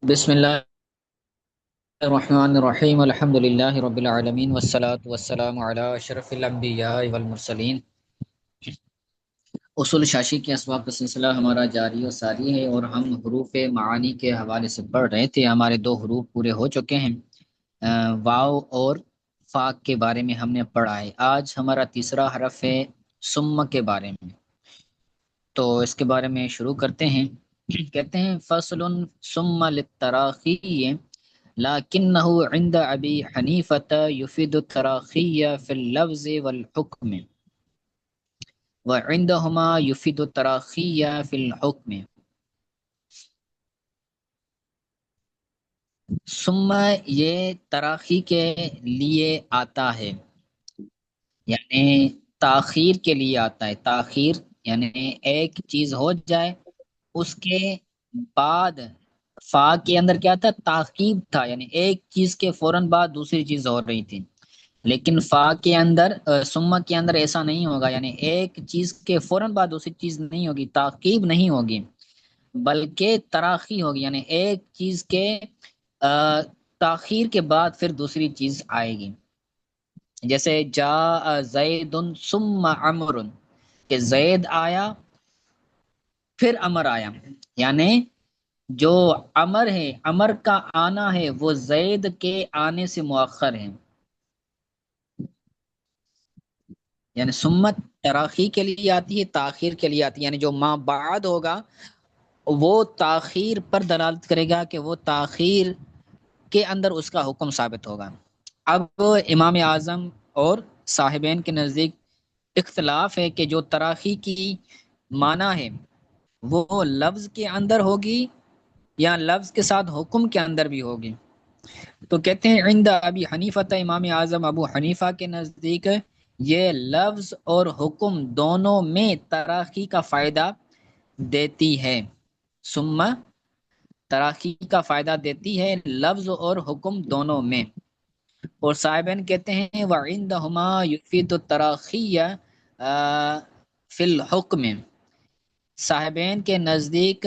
بسم اللہ الرحمن الرحیم الحمد للہ رب العالمین والصلاة والسلام علی اشرف الانبیاء والمرسلین۔ اصول شاشی کے اسباب کا سلسلہ ہمارا جاری و ساری ہے، اور ہم حروف معانی کے حوالے سے پڑھ رہے تھے۔ ہمارے دو حروف پورے ہو چکے ہیں، واو اور فا کے بارے میں ہم نے پڑھا ہے۔ آج ہمارا تیسرا حرف ہے ثم کے بارے میں، تو اس کے بارے میں شروع کرتے ہیں۔ کہتے ہیں فصل ثم للتراخی لكنه عند أبي حنيفة يفيد التراخي في اللفظ والحكم، وعندهما يفيد التراخي في الحكم۔ ثم یہ تراخی کے لیے آتا ہے، یعنی تاخیر کے لیے آتا ہے۔ تاخیر یعنی ایک چیز ہو جائے، اس کے بعد فا کے اندر کیا تھا؟ تاخیر تھا، یعنی ایک چیز کے فوراً بعد دوسری چیز ہو رہی تھی۔ لیکن فا کے اندر ثم کے اندر ایسا نہیں ہوگا، یعنی ایک چیز کے فوراً بعد دوسری چیز نہیں ہوگی، تعقیب نہیں ہوگی، بلکہ تراخی ہوگی، یعنی ایک چیز کے تاخیر کے بعد پھر دوسری چیز آئے گی۔ جیسے جاء زید ثم عمر، کہ زید آیا پھر عمر آیا، یعنی جو عمر ہے، عمر کا آنا ہے وہ زید کے آنے سے مؤخر ہے۔ یعنی سمت تراخی کے لیے آتی ہے، تاخیر کے لیے آتی ہے، یعنی جو ما بعد ہوگا وہ تاخیر پر دلالت کرے گا، کہ وہ تاخیر کے اندر اس کا حکم ثابت ہوگا۔ اب امام اعظم اور صاحبین کے نزدیک اختلاف ہے کہ جو تراخی کی معنی ہے وہ لفظ کے اندر ہوگی یا لفظ کے ساتھ حکم کے اندر بھی ہوگی۔ تو کہتے ہیں عند ابی حنیفہ، امام اعظم ابو حنیفہ کے نزدیک یہ لفظ اور حکم دونوں میں تراخی کا فائدہ دیتی ہے۔ ثم تراخی کا فائدہ دیتی ہے لفظ اور حکم دونوں میں۔ اور صاحبین کہتے ہیں وعندہما یفید التراخی فی الحکم، صاحبین کے نزدیک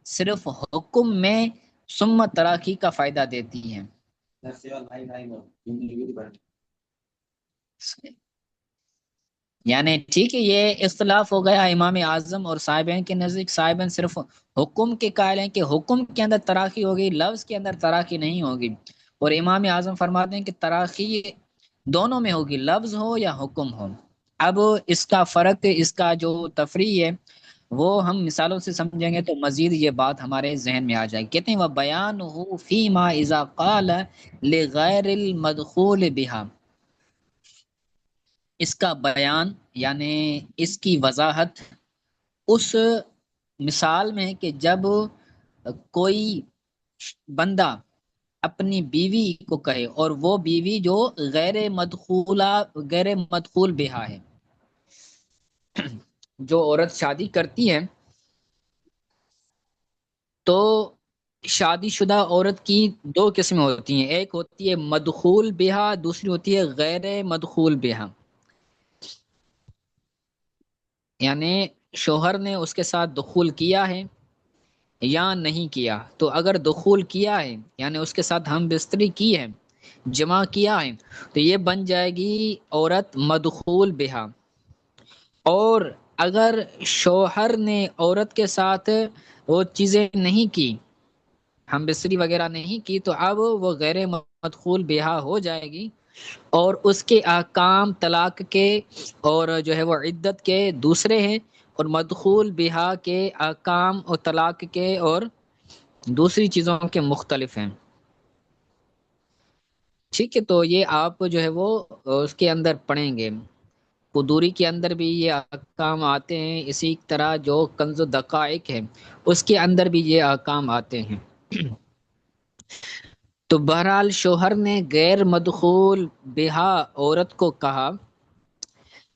صرف حکم میں ثم تراخی کا فائدہ دیتی ہے۔ یعنی ٹھیک ہے، یہ اختلاف ہو گیا امام اعظم اور صاحبین کے نزدیک۔ صاحبین صرف حکم کے قائل ہیں کہ حکم کے اندر تراخی ہوگی، لفظ کے اندر تراخی نہیں ہوگی، اور امام اعظم فرماتے ہیں کہ تراخی دونوں میں ہوگی، لفظ ہو یا حکم ہو۔ اب اس کا فرق، اس کا جو تفریع ہے وہ ہم مثالوں سے سمجھیں گے تو مزید یہ بات ہمارے ذہن میں آ جائے گی۔ کہتے ہیں وَبَيَانُهُ فِي مَا إِذَا قَالَ لِغَيْرِ الْمَدْخُولِ بِهَا، اس کا بیان یعنی اس کی وضاحت اس مثال میں ہے کہ جب کوئی بندہ اپنی بیوی کو کہے، اور وہ بیوی جو غیر مدخول بہا ہے۔ جو عورت شادی کرتی ہے تو شادی شدہ عورت کی دو قسمیں ہوتی ہیں، ایک ہوتی ہے مدخول بہا، دوسری ہوتی ہے غیر مدخول بہا۔ یعنی شوہر نے اس کے ساتھ دخول کیا ہے یا نہیں کیا، تو اگر دخول کیا ہے یعنی اس کے ساتھ ہم بستری کی ہے، جمع کیا ہے، تو یہ بن جائے گی عورت مدخول بہا۔ اور اگر شوہر نے عورت کے ساتھ وہ چیزیں نہیں کی، ہم بستری وغیرہ نہیں کی، تو اب وہ غیر مدخول بہا ہو جائے گی، اور اس کے احکام طلاق کے اور جو ہے وہ عدت کے دوسرے ہیں، اور مدخول بہا کے احکام اور طلاق کے اور دوسری چیزوں کے مختلف ہیں۔ ٹھیک ہے، تو یہ آپ جو ہے وہ اس کے اندر پڑھیں گے۔ قدوری کے اندر بھی یہ احکام آتے ہیں، اسی طرح جو کنز و دقائق ہے اس کے اندر بھی یہ احکام آتے ہیں۔ تو بہرحال شوہر نے غیر مدخول بہا عورت کو کہا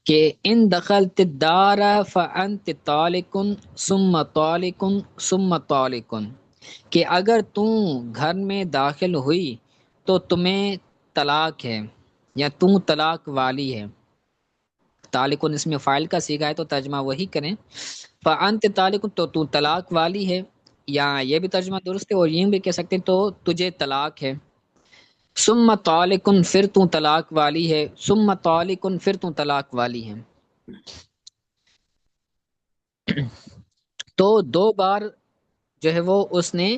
کہ ان دخلت الدار فانت طالق ثم طالق ثم طالق، کہ اگر تم گھر میں داخل ہوئی تو تمہیں طلاق ہے، یا تم طلاق والی ہے۔ طالق اس میں فاعل کا صیغہ ہے تو ترجمہ وہی کریں، فانت طالق تو طلاق والی ہے، یا یہ بھی ترجمہ درست ہے، اور یوں بھی کہہ سکتے ہیں تو تجھے طلاق ہے، ثم طالقن پھر تو طلاق والی ہے، ثم طالقن پھر تو طلاق والی ہے. تو دو بار جو ہے وہ اس نے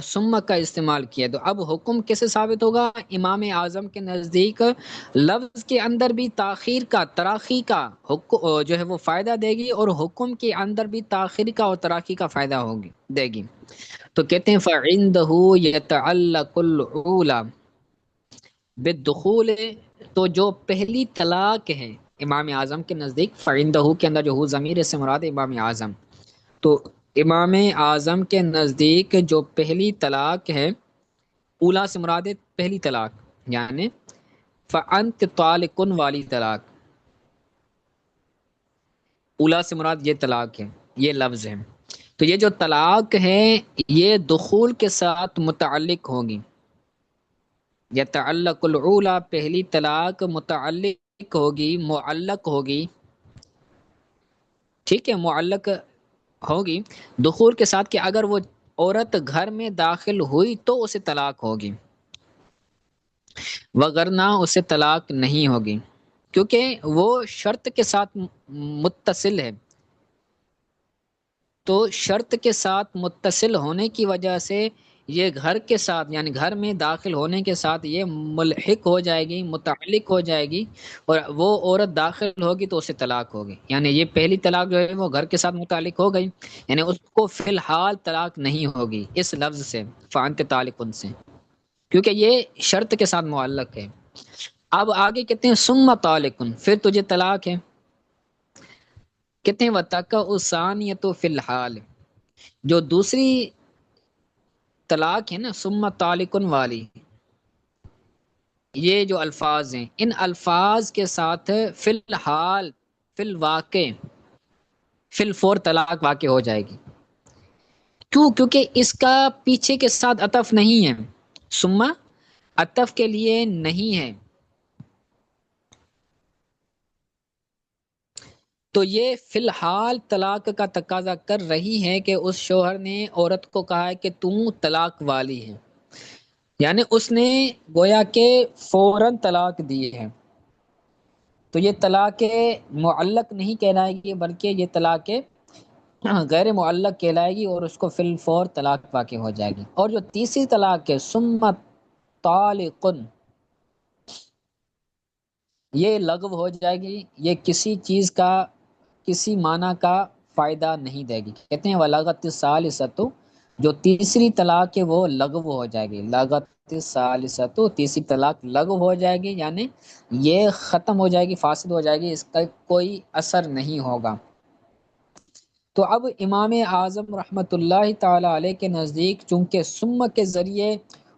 ثم کا استعمال کیا. تو اب حکم کیسے ثابت ہوگا؟ امام اعظم کے نزدیک لفظ کے اندر بھی تاخیر کا، تراخی کا جو ہے وہ فائدہ دے گی، اور حکم کے اندر بھی تاخیر کا اور تراخی کا فائدہ ہوگی دے گی. تو کہتے ہیں فَعِندَهُ يَتَعَلَّقُ الْعُولَى بالدخول. تو جو پہلی طلاق ہے امام اعظم کے نزدیک، فَعِندَهُ کے اندر جو ہو ضمیر سے مراد ہے امام اعظم. تو امام اعظم کے نزدیک جو پہلی طلاق ہے، اولا سے مراد ہے پہلی طلاق، یعنی فَأَنْتِ طَالِقٌ والی طلاق. اولا سے مراد یہ طلاق ہے، یہ لفظ ہے. تو یہ جو طلاق ہے یہ دخول کے ساتھ متعلق ہوگی. یتعلق العولا پہلی طلاق متعلق ہوگی، معلق ہوگی، ٹھیک ہے، معلق ہوگی دخول کے ساتھ، کہ اگر وہ عورت گھر میں داخل ہوئی تو اسے طلاق ہوگی، وگرنہ اسے طلاق نہیں ہوگی، کیونکہ وہ شرط کے ساتھ متصل ہے. تو شرط کے ساتھ متصل ہونے کی وجہ سے یہ گھر کے ساتھ، یعنی گھر میں داخل ہونے کے ساتھ یہ ملحق ہو جائے گی، متعلق ہو جائے گی، اور وہ عورت داخل ہوگی تو اسے طلاق ہوگی. یعنی یہ پہلی طلاق جو ہے وہ گھر کے ساتھ متعلق ہو گئی، یعنی اس کو فی الحال طلاق نہیں ہوگی اس لفظ سے، فانت طالق ان سے، کیونکہ یہ شرط کے ساتھ معلق ہے. اب آگے کہتے ہیں ثم طالقن پھر تجھے طلاق ہے. کہتے ہیں وَتَقَعُ تو فی الحال جو دوسری طلاق ہے نا ثم طالقن والی، یہ جو الفاظ ہیں ان الفاظ کے ساتھ فی الحال، فی الواقع، فی الفور طلاق واقع ہو جائے گی. کیوں؟ کیونکہ اس کا پیچھے کے ساتھ عطف نہیں ہے، ثم عطف کے لیے نہیں ہے. تو یہ فی الحال طلاق کا تقاضا کر رہی ہے کہ اس شوہر نے عورت کو کہا ہے کہ تم طلاق والی ہے، یعنی اس نے گویا کہ فوراً طلاق دی ہے. تو یہ طلاق معلق نہیں کہلائے گی، بلکہ یہ طلاق غیر معلق کہلائے گی، اور اس کو فی الفور طلاق واقع ہو جائے گی. اور جو تیسری طلاق ہے ثم طالقن، یہ لغو ہو جائے گی، یہ کسی چیز کا، کسی معنی کا فائدہ نہیں دے گی. کہتے ہیں وَلَغَتِ الثَّالِثَةُ جو تیسری طلاق ہے وہ لغو ہو جائے گی. لغت الثالثۃ تیسری طلاق لغو ہو جائے گی، یعنی یہ ختم ہو جائے گی، فاسد ہو جائے گی، اس کا کوئی اثر نہیں ہوگا. تو اب امام اعظم رحمۃ اللہ تعالی علیہ کے نزدیک چونکہ ثم کے ذریعے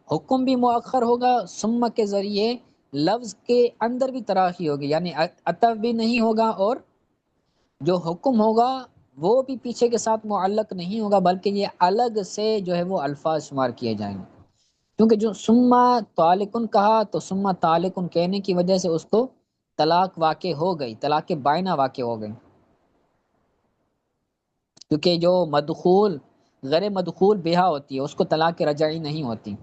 حکم بھی مؤخر ہوگا، ثم کے ذریعے لفظ کے اندر بھی تراخی ہوگی، یعنی عطف بھی نہیں ہوگا، اور جو حکم ہوگا وہ بھی پیچھے کے ساتھ معلق نہیں ہوگا، بلکہ یہ الگ سے جو ہے وہ الفاظ شمار کیے جائیں گے. کیونکہ جو ثم طالقن کہا تو ثم طالقن کہنے کی وجہ سے اس کو طلاق واقع ہو گئی، طلاق بائنہ واقع ہو گئی. کیونکہ جو مدخول غیر مدخول بیہا ہوتی ہے اس کو طلاق رجعی نہیں ہوتی.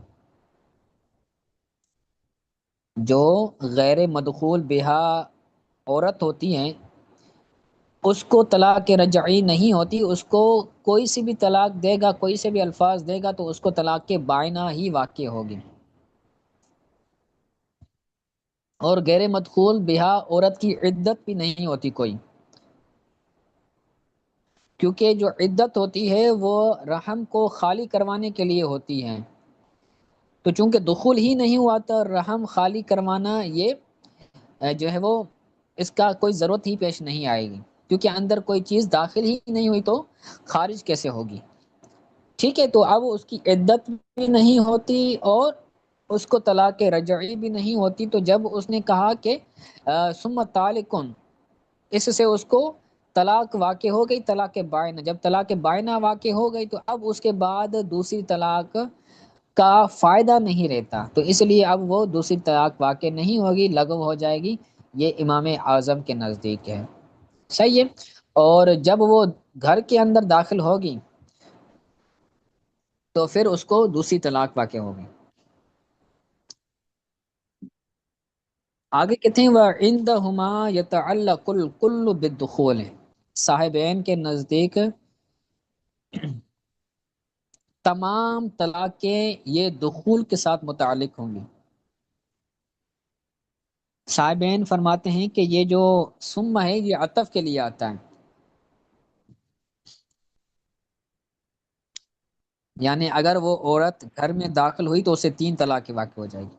جو غیر مدخول بیہا عورت ہوتی ہیں اس کو طلاق رجعی نہیں ہوتی، اس کو کوئی سی بھی طلاق دے گا، کوئی سے بھی الفاظ دے گا تو اس کو طلاق بائنہ ہی واقع ہوگی. اور غیر مدخول بیہا عورت کی عدت بھی نہیں ہوتی کوئی، کیونکہ جو عدت ہوتی ہے وہ رحم کو خالی کروانے کے لیے ہوتی ہے. تو چونکہ دخول ہی نہیں ہوا تو رحم خالی کروانا یہ جو ہے وہ اس کا کوئی ضرورت ہی پیش نہیں آئے گی، کیونکہ اندر کوئی چیز داخل ہی نہیں ہوئی تو خارج کیسے ہوگی. ٹھیک ہے، تو اب اس کی عدت بھی نہیں ہوتی اور اس کو طلاق رجعی بھی نہیں ہوتی. تو جب اس نے کہا کہ ثم طالقن، اس سے اس کو طلاق واقع ہو گئی، طلاق بائنہ. جب طلاق بائنہ واقع ہو گئی تو اب اس کے بعد دوسری طلاق کا فائدہ نہیں رہتا، تو اس لیے اب وہ دوسری طلاق واقع نہیں ہوگی، لغو ہو جائے گی. یہ امام اعظم کے نزدیک ہے. صحیح ہے. اور جب وہ گھر کے اندر داخل ہوگی تو پھر اس کو دوسری طلاق واقع ہوگی۔ آگے کہتے ہیں وَعِندَهُمَا يَتَعَلَّقُ الْكُلُّ بِالدُّخُولِ، صاحبین کے نزدیک تمام طلاقیں یہ دخول کے ساتھ متعلق ہوں گی۔ صاحبین فرماتے ہیں کہ یہ جو ثم ہے یہ عطف کے لیے آتا ہے، یعنی اگر وہ عورت گھر میں داخل ہوئی تو اسے 3 طلاقیں واقع ہو جائے گی۔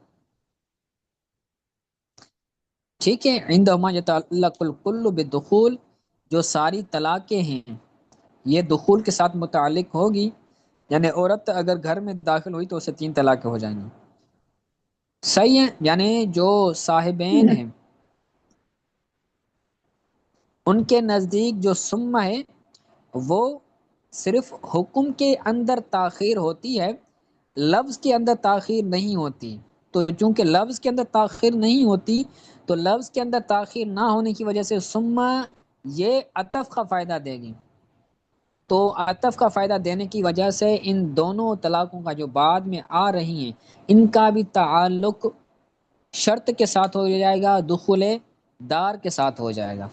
ٹھیک ہے، عندما یتعلق الکل بالدخول، جو ساری طلاقیں ہیں یہ دخول کے ساتھ متعلق ہوگی، یعنی عورت اگر گھر میں داخل ہوئی تو اسے 3 طلاقیں ہو جائیں گی۔ صحیح ہے، یعنی جو صاحبین ہیں ان کے نزدیک جو ثم ہے وہ صرف حکم کے اندر تاخیر ہوتی ہے، لفظ کے اندر تاخیر نہیں ہوتی۔ تو چونکہ لفظ کے اندر تاخیر نہیں ہوتی تو لفظ کے اندر تاخیر نہ ہونے کی وجہ سے ثم یہ عطف کا فائدہ دے گی، تو عطف کا فائدہ دینے کی وجہ سے ان دونوں طلاقوں کا جو بعد میں آ رہی ہیں ان کا بھی تعلق شرط کے ساتھ ہو جائے گا، دخول دار کے ساتھ ہو جائے گا۔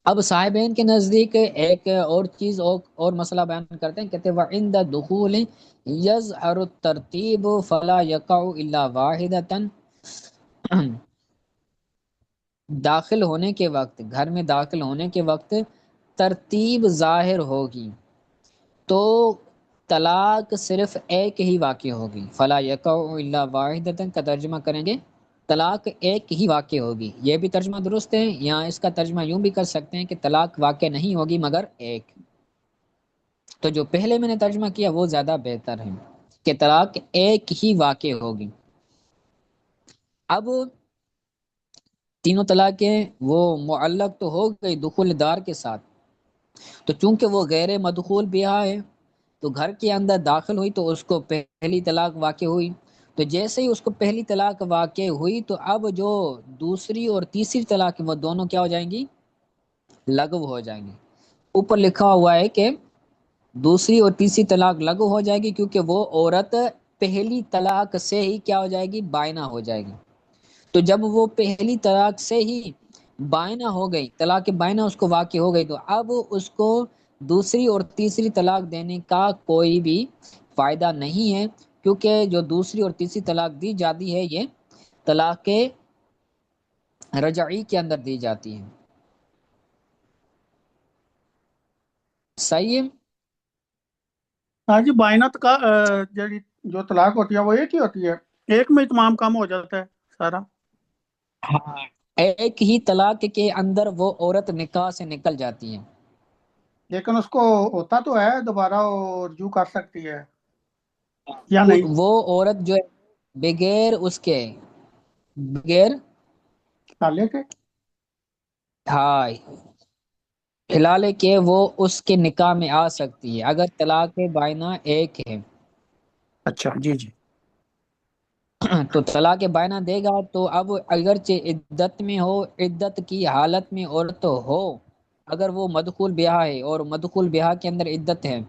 اب صاحبین کے نزدیک ایک اور چیز اور مسئلہ بیان کرتے ہیں، کہتے ہیں وَعِنْدَ دُخُولِ يَظْهَرُ التَّرْتِيبُ فَلَا يَقَعُ إِلَّا وَاحِدَةً، داخل ہونے کے وقت، گھر میں داخل ہونے کے وقت ترتیب ظاہر ہوگی تو طلاق صرف ایک ہی واقع ہوگی۔ فَلَا يَقَعُ إِلَّا وَاحِدَةً کا ترجمہ کریں گے طلاق ایک ہی واقع ہوگی، یہ بھی ترجمہ درست ہے، یہاں اس کا ترجمہ یوں بھی کر سکتے ہیں کہ طلاق واقع نہیں ہوگی مگر ایک۔ تو جو پہلے میں نے ترجمہ کیا وہ زیادہ بہتر ہے کہ طلاق ایک ہی واقع ہوگی۔ اب تینوں طلاقیں وہ معلق تو ہو گئی دخول دار کے ساتھ، تو چونکہ وہ غیر مدخول بیاہ ہے تو گھر کے اندر داخل ہوئی تو اس کو پہلی طلاق واقع ہوئی، تو جیسے ہی اس کو پہلی طلاق واقع ہوئی تو اب جو دوسری اور تیسری طلاق وہ دونوں کیا ہو جائیں گی؟ لغو ہو جائیں گی۔ اوپر لکھا ہوا ہے کہ دوسری اور تیسری طلاق لغو ہو جائے گی کیونکہ وہ عورت پہلی طلاق سے ہی کیا ہو جائے گی؟ بائنہ ہو جائے گی۔ تو جب وہ پہلی طلاق سے ہی بائنہ ہو گئی، طلاق بائنہ اس کو واقع ہو گئی، تو اب اس کو دوسری اور تیسری طلاق دینے کا کوئی بھی فائدہ نہیں ہے، کیونکہ جو دوسری اور تیسری طلاق دی جاتی ہے یہ طلاق رجعی کے اندر دی جاتی ہے۔ صحیح ہے؟ ہاں جی، بائنت کا جو طلاق ہوتی ہے وہ ایک ہی ہوتی ہے، ایک میں تمام کام ہو جاتا ہے سارا۔ ہاں، ایک ہی طلاق کے اندر وہ عورت نکاح سے نکل جاتی ہے، لیکن اس کو ہوتا تو ہے دوبارہ وہ رجوع کر سکتی ہے یا نہیں؟ وہ عورت جو ہے بغیر اس کے بغیر سالے کے ہاں حلالے کے وہ اس کے نکاح میں آ سکتی ہے اگر طلاق بائنہ ایک ہے۔ اچھا جی جی۔ تو طلاق بائنہ دے گا تو اب اگرچہ عدت میں ہو، عدت کی حالت میں عورت ہو، اگر وہ مدخول بیاہ ہے اور مدخول بیاہ کے اندر عدت ہے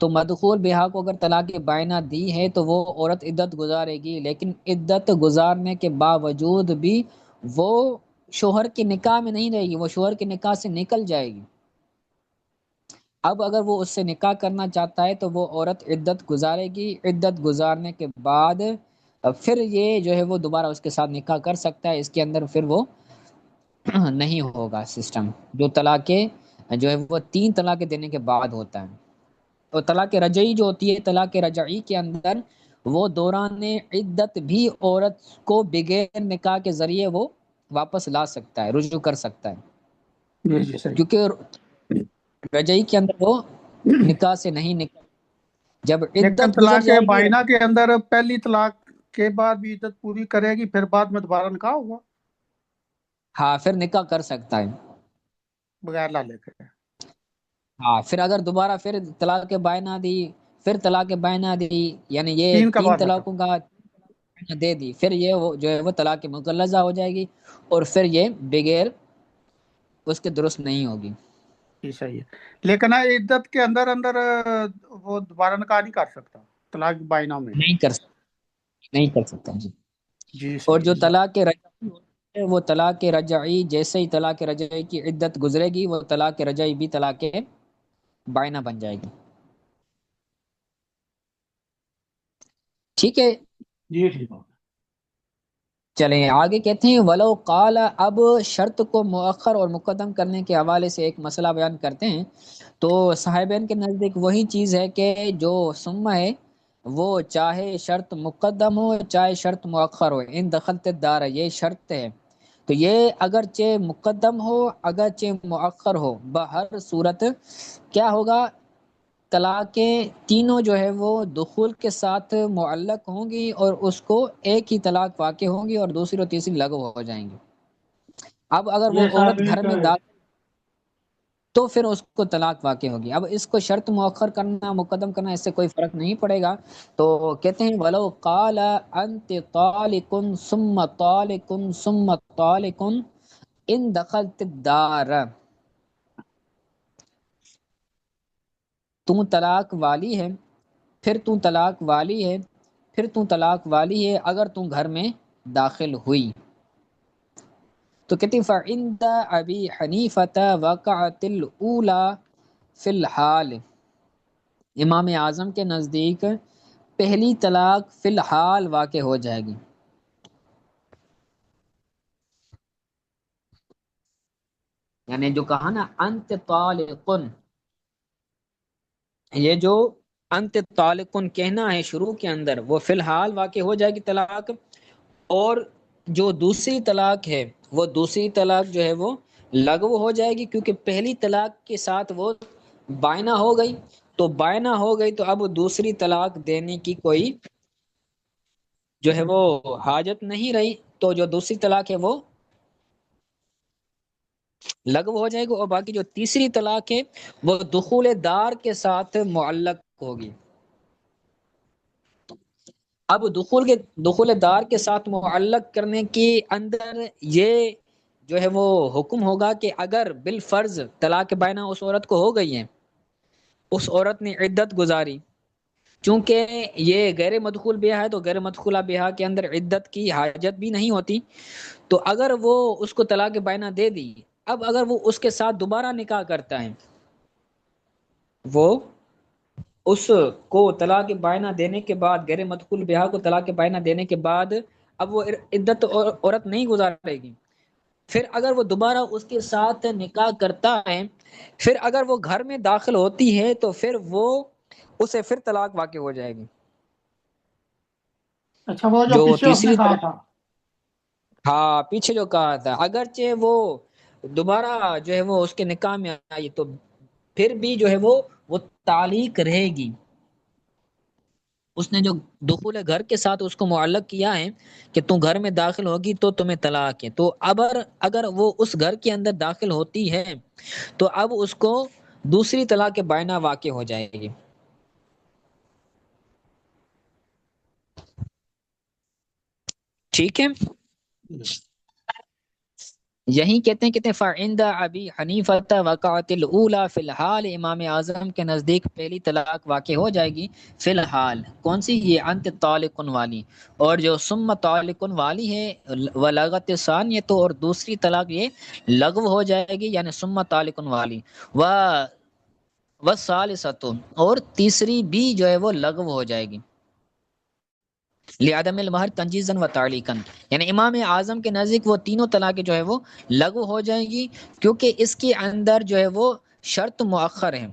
تو مدخول بیاہ کو اگر طلاق بائنہ دی ہے تو وہ عورت عدت گزارے گی، لیکن عدت گزارنے کے باوجود بھی وہ شوہر کے نکاح میں نہیں رہے گی، وہ شوہر کے نکاح سے نکل جائے گی۔ اب اگر وہ اس سے نکاح کرنا چاہتا ہے تو وہ عورت عدت گزارے گی، عدت گزارنے کے بعد پھر یہ جو ہے وہ دوبارہ اس کے ساتھ نکاح کر سکتا ہے، اس کے اندر پھر وہ نہیں ہوگا سسٹم جو طلاقیں جو ہے وہ 3 طلاقیں دینے کے بعد ہوتا ہے۔ اور طلاق رجعی جو ہوتی ہے، طلاق رجعی کے اندر وہ دوران عدت بھی عورت کو بغیر نکاح کے ذریعے وہ واپس لا سکتا ہے، رجوع کر سکتا ہے، جی جی صحیح۔ کیونکہ رجعی کے اندر وہ نکاح سے نہیں نکل، جب لیکن عدت گزر طلاق جائے گی بائنہ کے اندر پہلی طلاق کے بعد بھی عدت پوری کرے گی، پھر بعد میں دوبارہ نکاح ہوگا ہاں پھر نکاح کر سکتا ہے۔ بغیر لالے کے۔ ہاں پھر اگر دوبارہ پھر طلاق بائنہ دی، پھر طلاق بائنہ دی، یعنی یہ 3 کا 3 بعد مطلب۔ طلاقوں کا دے دی، پھر یہ وہ جو ہے وہ طلاق مغلظہ ہو جائے گی اور پھر یہ بغیر اس کے درست نہیں ہوگی۔ یہ صحیح ہے، لیکن عدت کے اندر اندر وہ دوبارہ نکاح نہیں کر سکتا طلاق بائنہ میں؟ نہیں کر سکتا، نہیں کر سکتا جی۔ جی اور صحیح جو ہے۔ طلاق رجعی ہوتی ہے وہ طلاق رجعی جیسے ہی طلاق رجعی کی عدت گزرے گی وہ طلاق رجعی بھی طلاق بائنہ بن جائے گی۔ ٹھیک ہے، جی ٹھیک ہے۔ چلیں آگے کہتے ہیں ولو قال، اب شرط کو مؤخر اور مقدم کرنے کے حوالے سے ایک مسئلہ بیان کرتے ہیں۔ تو صاحبین کے نزدیک وہی چیز ہے کہ جو ثم ہے وہ چاہے شرط مقدم ہو چاہے شرط مؤخر ہو، ان دخلت الدار، یہ شرط ہے تو یہ اگرچہ مقدم ہو اگرچہ مؤخر ہو، بہر صورت کیا ہوگا، طلاقیں تینوں جو ہے وہ دخول کے ساتھ معلق ہوں گی اور اس کو ایک ہی طلاق واقع ہوں گی اور دوسری اور تیسری لغو ہو جائیں گی۔ اب اگر وہ یہ صاحب عورت گھر میں داخل تو پھر اس کو طلاق واقع ہوگی۔ اب اس کو شرط مؤخر کرنا مقدم کرنا اس سے کوئی فرق نہیں پڑے گا۔ تو کہتے ہیں ولو قال انت طالق ثم طالق ثم طالق ان دخلت الدار، تم طلاق والی ہے پھر تم طلاق والی ہے پھر تم طلاق والی ہے اگر تم گھر میں داخل ہوئی۔ تو کہتے ہیں فعند ابی حنیفۃ وقعت الاولی فی الحال، امام اعظم کے نزدیک پہلی طلاق فی الحال واقع ہو جائے گی۔ یعنی جو کہا نا انت طالقن، یہ جو انت طالقن کہنا ہے شروع کے اندر وہ فی الحال واقع ہو جائے گی طلاق، اور جو دوسری طلاق ہے وہ دوسری طلاق جو ہے وہ لغو ہو جائے گی، کیونکہ پہلی طلاق کے ساتھ وہ بائنہ ہو گئی، تو بائنہ ہو گئی تو اب دوسری طلاق دینے کی کوئی جو ہے وہ حاجت نہیں رہی، تو جو دوسری طلاق ہے وہ لغو ہو جائے گی، اور باقی جو تیسری طلاق ہے وہ دخول دار کے ساتھ معلق ہوگی۔ اب دخول دار کے ساتھ معلق کرنے کے اندر یہ جو ہے وہ حکم ہوگا کہ اگر بالفرض طلاق بائنہ اس عورت کو ہو گئی ہے، اس عورت نے عدت گزاری، چونکہ یہ غیر مدخول بیاہ ہے تو غیر مدخولہ بیاہ کے اندر عدت کی حاجت بھی نہیں ہوتی، تو اگر وہ اس کو طلاق بائنہ دے دی، اب اگر وہ اس کے ساتھ دوبارہ نکاح کرتا ہے، وہ اس کو طلاق بائنہ دینے کے بعد غیر مدخول بیاہ کو طلاق بائنہ دینے کے بعد اب وہ عدت عورت نہیں گزارے گی، پھر اگر وہ دوبارہ اس کے ساتھ نکاح کرتا ہے، پھر اگر وہ گھر میں داخل ہوتی ہے تو پھر وہ اسے پھر طلاق واقع ہو جائے گی۔ اچھا وہ جو جو پیچھے اس نے تیسری کہا طلاق، تھا۔ ہاں پیچھے جو کہا تھا، اگرچہ وہ دوبارہ جو ہے وہ اس کے نکاح میں آئی تو پھر بھی جو ہے وہ تعلیق رہے گی، اس نے جو دخول گھر کے ساتھ اس کو معلق کیا ہے کہ تم گھر میں داخل ہوگی تو تمہیں طلاق ہے، تو اب اگر وہ اس گھر کے اندر داخل ہوتی ہے تو اب اس کو دوسری طلاق بائنہ واقع ہو جائے گی۔ ٹھیک ہے، یہی کہتے ہیں فعند ابی حنیفۃ وقعت الاولی فی الحال، امام اعظم کے نزدیک پہلی طلاق واقع ہو جائے گی فی الحال، کون سی، یہ انت طالقن والی، اور جو ثم طالقن والی ہے ولغت ثانیہ تو، اور دوسری طلاق یہ لغو ہو جائے گی، یعنی ثم طالقن والی وثالثۃ، اور تیسری بھی جو ہے وہ لغو ہو جائے گی، لعدم المہر تنجیزا و تعلیقا، یعنی امام اعظم کے نزدیک وہ تینوں طلاقیں جو ہے وہ لغو ہو جائیں گی، کیونکہ اس کے اندر جو ہے وہ شرط مؤخر ہے،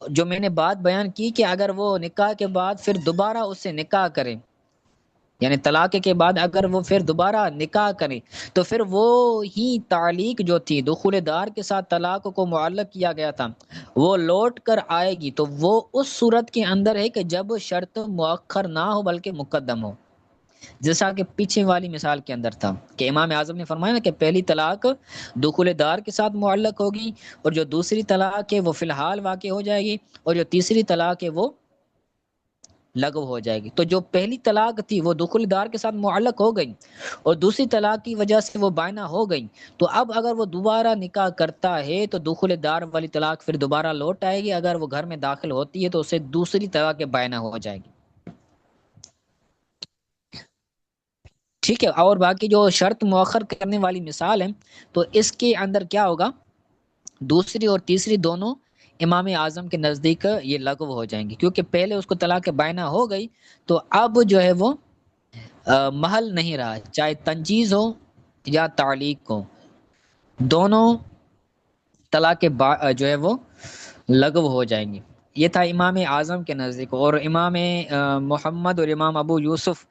جو میں نے بات بیان کی کہ اگر وہ نکاح کے بعد پھر دوبارہ اس سے نکاح کرے، یعنی طلاق کے بعد اگر وہ پھر دوبارہ نکاح کرے تو پھر وہ ہی تعلیق جو تھی دخول دار کے ساتھ طلاق کو معلق کیا گیا تھا وہ لوٹ کر آئے گی، تو وہ اس صورت کے اندر ہے کہ جب شرط مؤخر نہ ہو بلکہ مقدم ہو، جیسا کہ پیچھے والی مثال کے اندر تھا کہ امام اعظم نے فرمایا نا کہ پہلی طلاق دخول دار کے ساتھ معلق ہوگی، اور جو دوسری طلاق ہے وہ فی الحال واقع ہو جائے گی، اور جو تیسری طلاق ہے وہ لغو ہو جائے گی۔ تو جو پہلی طلاق تھی وہ دخول دار کے ساتھ معلق ہو گئی اور دوسری طلاق کی وجہ سے وہ بائنہ ہو گئی، تو اب اگر وہ دوبارہ نکاح کرتا ہے تو دخول دار والی طلاق پھر دوبارہ لوٹ آئے گی، اگر وہ گھر میں داخل ہوتی ہے تو اسے دوسری طلاق بائنہ ہو جائے گی۔ ٹھیک ہے، اور باقی جو شرط مؤخر کرنے والی مثال ہے تو اس کے اندر کیا ہوگا، دوسری اور تیسری دونوں امام اعظم کے نزدیک یہ لغو ہو جائیں گی، کیونکہ پہلے اس کو طلاق بائنہ ہو گئی تو اب جو ہے وہ محل نہیں رہا، چاہے تنجیز ہو یا تعلیق ہو، دونوں طلاق جو ہے وہ لغو ہو جائیں گی۔ یہ تھا امام اعظم کے نزدیک، اور امام محمد اور امام ابو یوسف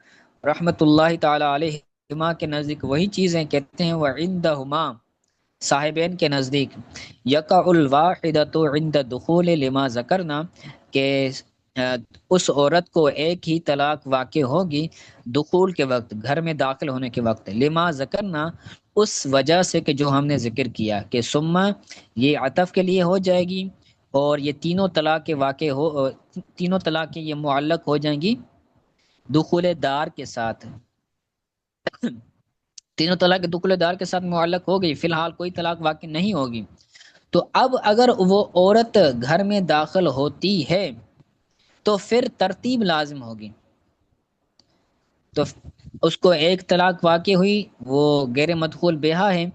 رحمۃ اللہ تعالی علیہما کے نزدیک وہی چیزیں کہتے ہیں، وعندہما صاحبین کے نزدیک یقع الواحدۃ عند دخول لما ذکرنا، کہ اس عورت کو ایک ہی طلاق واقع ہوگی دخول کے وقت، گھر میں داخل ہونے کے وقت، لما ذکرنا اس وجہ سے کہ جو ہم نے ذکر کیا، کہ ثم یہ عطف کے لیے ہو جائے گی، اور یہ تینوں طلاق واقع ہو، تینوں طلاقیں یہ معلق ہو جائیں گی دخول دار کے ساتھ، تینوں طلاق دخول دار کے ساتھ معلق ہو گئی، فی الحال کوئی طلاق واقع نہیں ہوگی۔ تو اب اگر وہ عورت گھر میں داخل ہوتی ہے تو پھر ترتیب لازم ہوگی، تو اس کو ایک طلاق واقع ہوئی، وہ غیر مدخول بیہا ہے،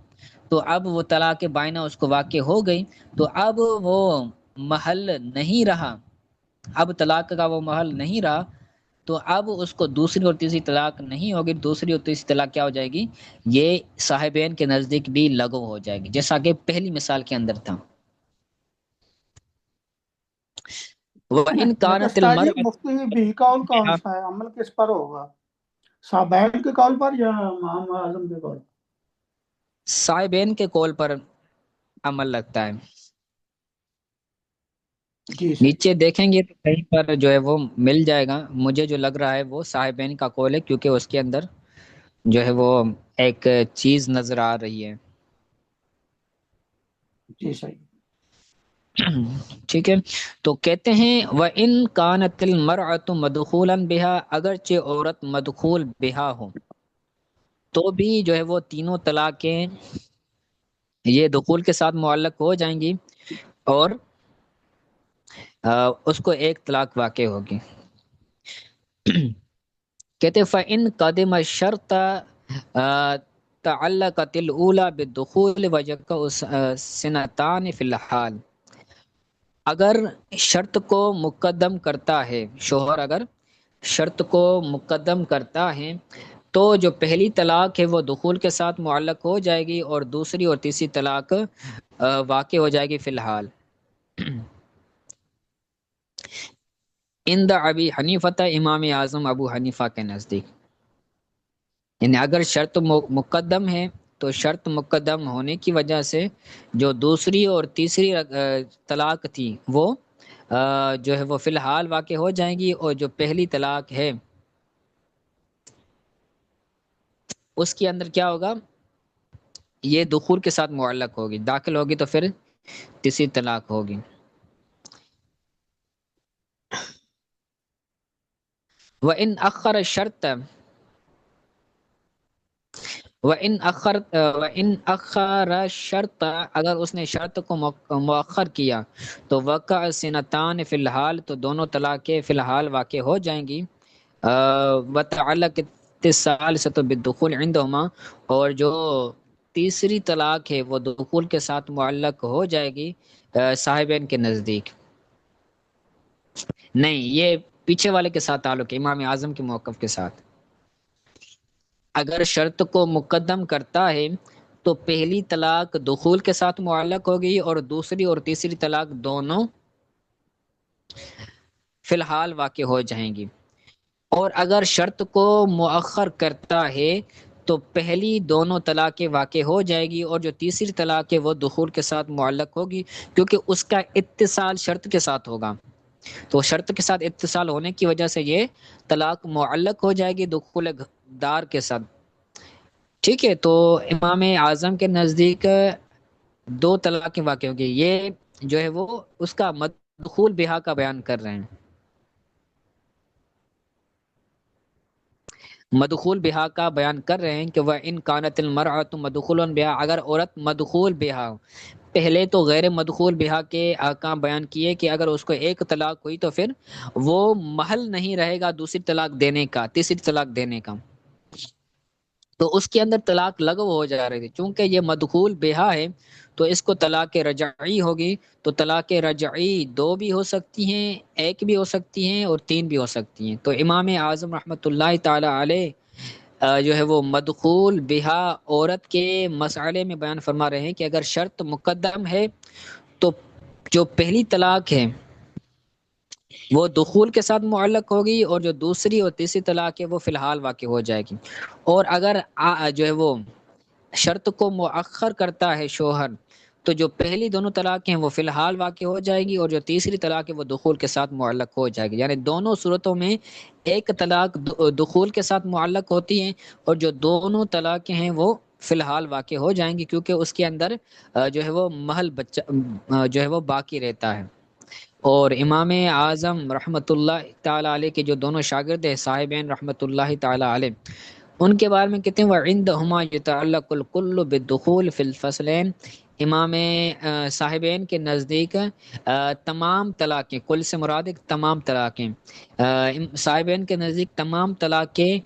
تو اب وہ طلاق بائنہ اس کو واقع ہو گئی، تو اب وہ محل نہیں رہا، اب طلاق کا وہ محل نہیں رہا، تو اب اس کو دوسری اور تیسری طلاق نہیں ہوگی، دوسری اور تیسری طلاق کیا ہو جائے گی، یہ صاحبین کے نزدیک بھی لغو ہو جائے گی، جیسا کہ پہلی مثال کے اندر تھا۔ وَإِنْ لیکن كَانَتِ استاد جی الْمَرْأَةُ مفتی بھی قول کون سا ہے، عمل کس پر ہوگا، صحابین کے قول پر یا امام اعظم کے قول صاحبین کے قول پر عمل لگتا ہے۔ پر؟ جی صحیح۔ نیچے دیکھیں گے تو کہیں پر جو ہے وہ مل جائے گا، مجھے جو لگ رہا ہے وہ صاحبین کا قول ہے، کیونکہ اس کے اندر جو ہے وہ ایک چیز نظر آ رہی ہے۔ جی صحیح۔ ٹھیک ہے، تو کہتے ہیں وَإِنْ كَانَتِ الْمَرْأَةُ مَدْخُولًا بِهَا، اگرچہ عورت مدخول بہا ہو تو بھی جو ہے وہ تینوں طلاقیں یہ دخول کے ساتھ معلق ہو جائیں گی، اور اس کو ایک طلاق واقع ہوگی۔ کہتے فَإِنْ قَدِمَ الشَّرْطَ تعلقت الأولى بالدخول وَيَقَعُ سنتان فی الحال، اگر شرط کو مقدم کرتا ہے شوہر، اگر شرط کو مقدم کرتا ہے تو جو پہلی طلاق ہے وہ دخول کے ساتھ معلق ہو جائے گی، اور دوسری اور تیسری طلاق واقع ہو جائے گی فی الحال۔ عند ابی حنیفہ، امام اعظم ابو حنیفہ کے نزدیک، یعنی اگر شرط مقدم ہے تو شرط مقدم ہونے کی وجہ سے جو دوسری اور تیسری طلاق تھی وہ جو ہے وہ فی الحال واقع ہو جائیں گی، اور جو پہلی طلاق ہے اس کے اندر کیا ہوگا، یہ دخول کے ساتھ معلق ہوگی، داخل ہوگی تو پھر تیسری طلاق ہوگی۔ وَإِنْ أَخَّرَ الشَّرْطَ وَإِنْ أَخَّرَ الشَّرْطَ، اگر اس نے شرط کو مؤخر کیا تو وقع سنتان فی الحال، تو دونوں طلاقیں فی الحال واقع ہو جائیں گی۔ وتعلقت الثالثۃ بالدخول عندهما، اور جو تیسری طلاق ہے وہ دخول کے ساتھ معلق ہو جائے گی صاحبین کے نزدیک۔ نہیں، یہ پیچھے والے کے ساتھ تعلق ہے، امام اعظم کے موقف کے ساتھ۔ اگر شرط کو مقدم کرتا ہے تو پہلی طلاق دخول کے ساتھ معلق ہوگی، اور دوسری اور تیسری طلاق دونوں فی الحال واقع ہو جائیں گی، اور اگر شرط کو مؤخر کرتا ہے تو پہلی دونوں طلاقیں واقع ہو جائے گی، اور جو تیسری طلاق ہے وہ دخول کے ساتھ معلق ہوگی، کیونکہ اس کا اتصال شرط کے ساتھ ہوگا، تو شرط کے ساتھ اتصال ہونے کی وجہ سے یہ طلاق معلق ہو جائے گی دخول دار کے ساتھ۔ ٹھیک ہے، تو امام اعظم کے نزدیک دو طلاقیں واقع ہوگی، یہ جو ہے وہ اس کا مدخول بہا کا بیان کر رہے ہیں۔ مدخول بہا کا بیان کر رہے ہیں کہ وہ ان کانت المرأۃ مدخول بہا، اگر عورت مدخول بہا، پہلے تو غیر مدخول بہا کے احکام بیان کیے کہ اگر اس کو ایک طلاق ہوئی تو پھر وہ محل نہیں رہے گا دوسری طلاق دینے کا، تیسری طلاق دینے کا، تو اس کے اندر طلاق لغو ہو جا رہی تھی۔ چونکہ یہ مدخول بہا ہے تو اس کو طلاق رجعی ہوگی، تو طلاق رجعی دو بھی ہو سکتی ہیں، ایک بھی ہو سکتی ہیں، اور تین بھی ہو سکتی ہیں۔ تو امام اعظم رحمۃ اللہ تعالی علیہ جو ہے وہ مدخول بہا عورت کے مسئلے میں بیان فرما رہے ہیں کہ اگر شرط مقدم ہے تو جو پہلی طلاق ہے وہ دخول کے ساتھ معلق ہوگی، اور جو دوسری اور تیسری طلاق ہے وہ فی الحال واقع ہو جائے گی۔ اور اگر جو ہے وہ شرط کو مؤخر کرتا ہے شوہر، تو جو پہلی دونوں طلاق ہیں وہ فی الحال واقع ہو جائے گی، اور جو تیسری طلاق ہے وہ دخول کے ساتھ معلق ہو جائے گی۔ یعنی دونوں صورتوں میں ایک طلاق دخول کے ساتھ معلق ہوتی ہے، اور جو دونوں طلاقیں ہیں وہ فی الحال واقع ہو جائیں گی، کیونکہ اس کے اندر جو ہے وہ محل بچہ جو ہے وہ باقی رہتا ہے۔ اور امام اعظم رحمۃ اللہ تعالی علیہ کے جو دونوں شاگرد ہیں صاحبین رحمۃ اللہ تعالی علیہ، ان کے بارے میں کہتے ہیں وَعِندَهُمَا يَتَعَلَّقُ الْكُلُّ بِالدُّخُولِ فِي الْفَصْلَيْنِ، امام صاحبین کے نزدیک تمام طلاقیں، کل سے مراد تمام طلاقیں، صاحبین کے نزدیک تمام طلاقیں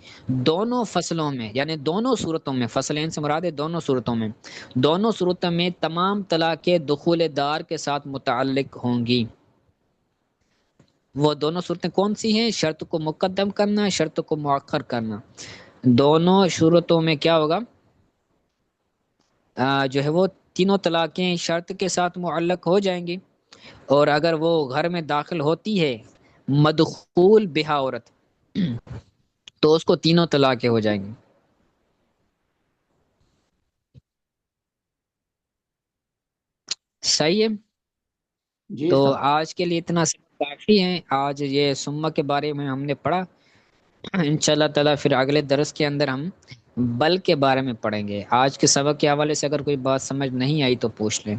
دونوں فصلوں میں، یعنی دونوں صورتوں میں، فصلین سے مراد ہے دونوں صورتوں میں، دونوں صورتوں میں تمام طلاقیں دخول دار کے ساتھ متعلق ہوں گی۔ وہ دونوں صورتیں کون سی ہیں؟ شرط کو مقدم کرنا، شرط کو مؤخر کرنا۔ دونوں صورتوں میں کیا ہوگا؟ جو ہے وہ تینوں طلاقیں شرط کے ساتھ معلق ہو جائیں گی، اور اگر وہ گھر میں داخل ہوتی ہے مدخول بہا عورت تو اس کو تینوں طلاقیں ہو جائیں گی۔ صحیح ہے؟ جی تو سر، آج کے لیے اتنا کافی ہے۔ آج یہ سما کے بارے میں ہم نے پڑھا، انشاءاللہ تعالی پھر اگلے درس کے اندر ہم بل کے بارے میں پڑھیں گے۔ آج کے سبق کے حوالے سے اگر کوئی بات سمجھ نہیں آئی تو پوچھ لیں۔